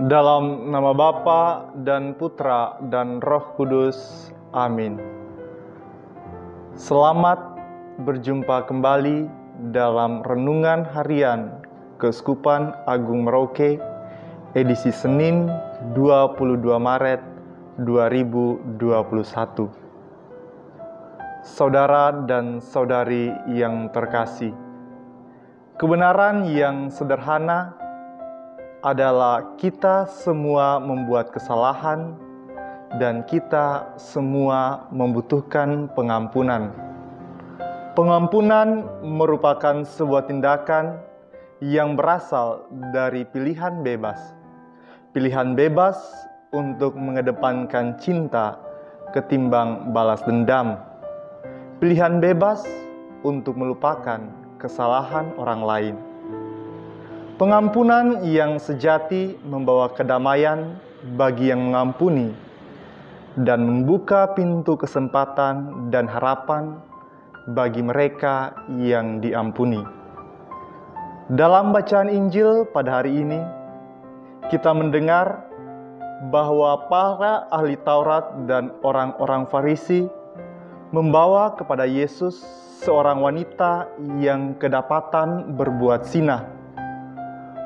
Dalam nama Bapa dan Putra dan Roh Kudus. Amin. Selamat berjumpa kembali dalam Renungan Harian Keuskupan Agung Merauke, edisi Senin 22 Maret 2021. Saudara dan saudari yang terkasih, kebenaran yang sederhana adalah kita semua membuat kesalahan dan kita semua membutuhkan pengampunan. Pengampunan merupakan sebuah tindakan yang berasal dari pilihan bebas. Pilihan bebas untuk mengedepankan cinta ketimbang balas dendam. Pilihan bebas untuk melupakan kesalahan orang lain. Pengampunan yang sejati membawa kedamaian bagi yang mengampuni dan membuka pintu kesempatan dan harapan bagi mereka yang diampuni. Dalam bacaan Injil pada hari ini, kita mendengar bahwa para ahli Taurat dan orang-orang Farisi membawa kepada Yesus seorang wanita yang kedapatan berbuat zina.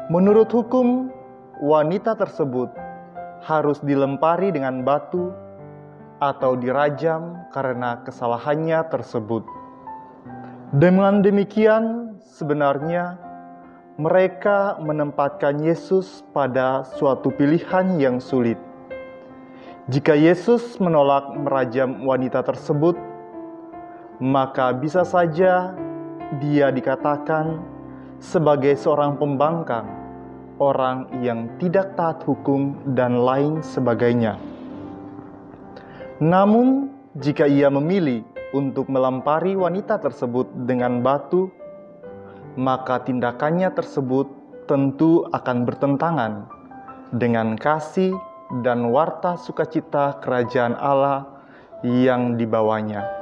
Menurut hukum, wanita tersebut harus dilempari dengan batu atau dirajam karena kesalahannya tersebut. Dengan demikian, sebenarnya mereka menempatkan Yesus pada suatu pilihan yang sulit. Jika Yesus menolak merajam wanita tersebut, maka bisa saja dia dikatakan sebagai seorang pembangkang, orang yang tidak taat hukum, dan lain sebagainya. Namun, jika ia memilih untuk melempari wanita tersebut dengan batu, maka tindakannya tersebut tentu akan bertentangan dengan kasih dan warta sukacita kerajaan Allah yang dibawanya.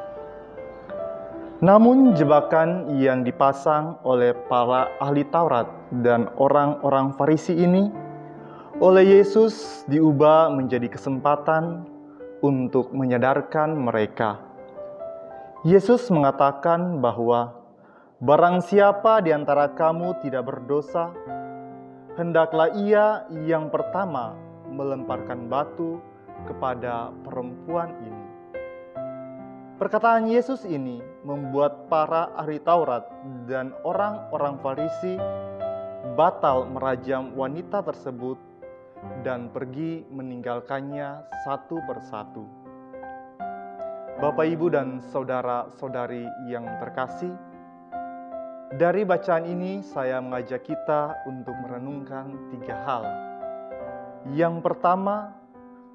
Namun jebakan yang dipasang oleh para ahli Taurat dan orang-orang Farisi ini oleh Yesus diubah menjadi kesempatan untuk menyadarkan mereka. Yesus mengatakan bahwa barang siapa di antara kamu tidak berdosa, hendaklah ia yang pertama melemparkan batu kepada perempuan ini. Perkataan Yesus ini membuat para ahli Taurat dan orang-orang Farisi batal merajam wanita tersebut dan pergi meninggalkannya satu persatu. Bapak, Ibu, dan saudara-saudari yang terkasih, dari bacaan ini saya mengajak kita untuk merenungkan 3 hal. Yang pertama,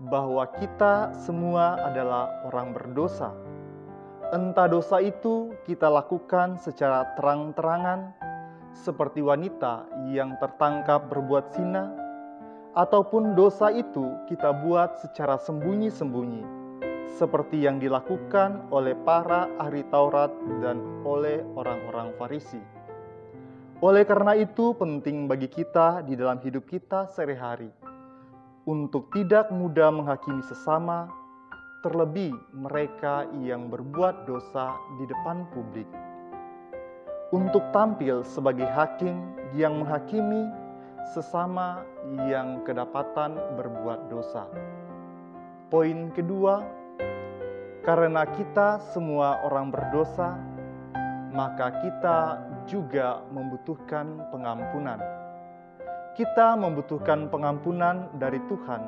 bahwa kita semua adalah orang berdosa. Entah dosa itu kita lakukan secara terang-terangan seperti wanita yang tertangkap berbuat zina, ataupun dosa itu kita buat secara sembunyi-sembunyi seperti yang dilakukan oleh para ahli Taurat dan oleh orang-orang Farisi. Oleh karena itu penting bagi kita di dalam hidup kita sehari-hari untuk tidak mudah menghakimi sesama, terlebih mereka yang berbuat dosa di depan publik. Untuk tampil sebagai hakim yang menghakimi sesama yang kedapatan berbuat dosa. Poin kedua, karena kita semua orang berdosa, maka kita juga membutuhkan pengampunan. Kita membutuhkan pengampunan dari Tuhan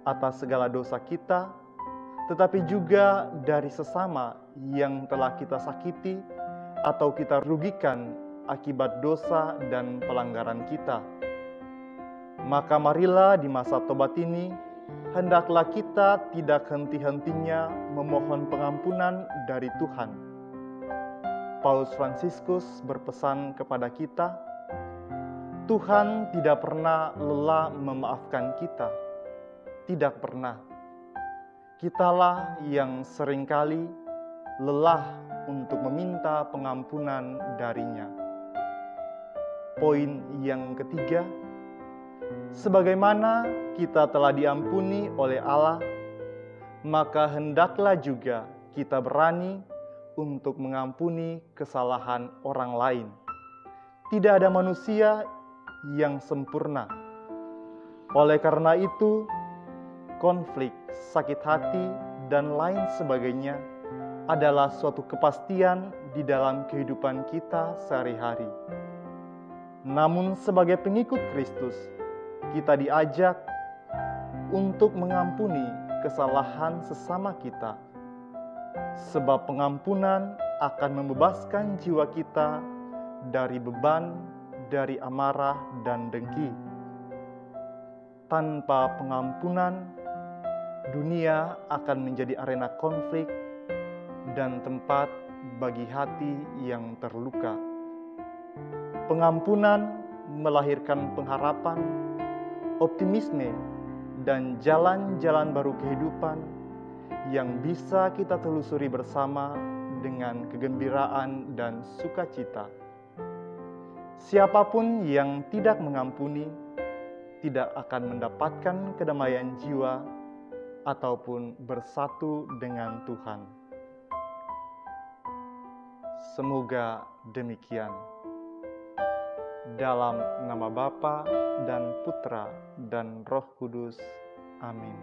atas segala dosa kita, tetapi juga dari sesama yang telah kita sakiti atau kita rugikan akibat dosa dan pelanggaran kita. Maka marilah di masa tobat ini, hendaklah kita tidak henti-hentinya memohon pengampunan dari Tuhan. Paus Fransiskus berpesan kepada kita, Tuhan tidak pernah lelah memaafkan kita, tidak pernah. Kitalah yang seringkali lelah untuk meminta pengampunan darinya. Poin yang ketiga, Sebagaimana kita telah diampuni oleh Allah, maka hendaklah juga kita berani untuk mengampuni kesalahan orang lain. Tidak ada manusia yang sempurna. Oleh karena itu, konflik, sakit hati, dan lain sebagainya adalah suatu kepastian di dalam kehidupan kita sehari-hari. Namun sebagai pengikut Kristus, kita diajak untuk mengampuni kesalahan sesama kita, sebab pengampunan akan membebaskan jiwa kita dari beban, dari amarah dan dengki. Tanpa pengampunan, dunia akan menjadi arena konflik dan tempat bagi hati yang terluka. Pengampunan melahirkan pengharapan, optimisme, dan jalan-jalan baru kehidupan yang bisa kita telusuri bersama dengan kegembiraan dan sukacita. Siapapun yang tidak mengampuni tidak akan mendapatkan kedamaian jiwa ataupun bersatu dengan Tuhan. Semoga demikian. Dalam nama Bapa dan Putra dan Roh Kudus. Amin.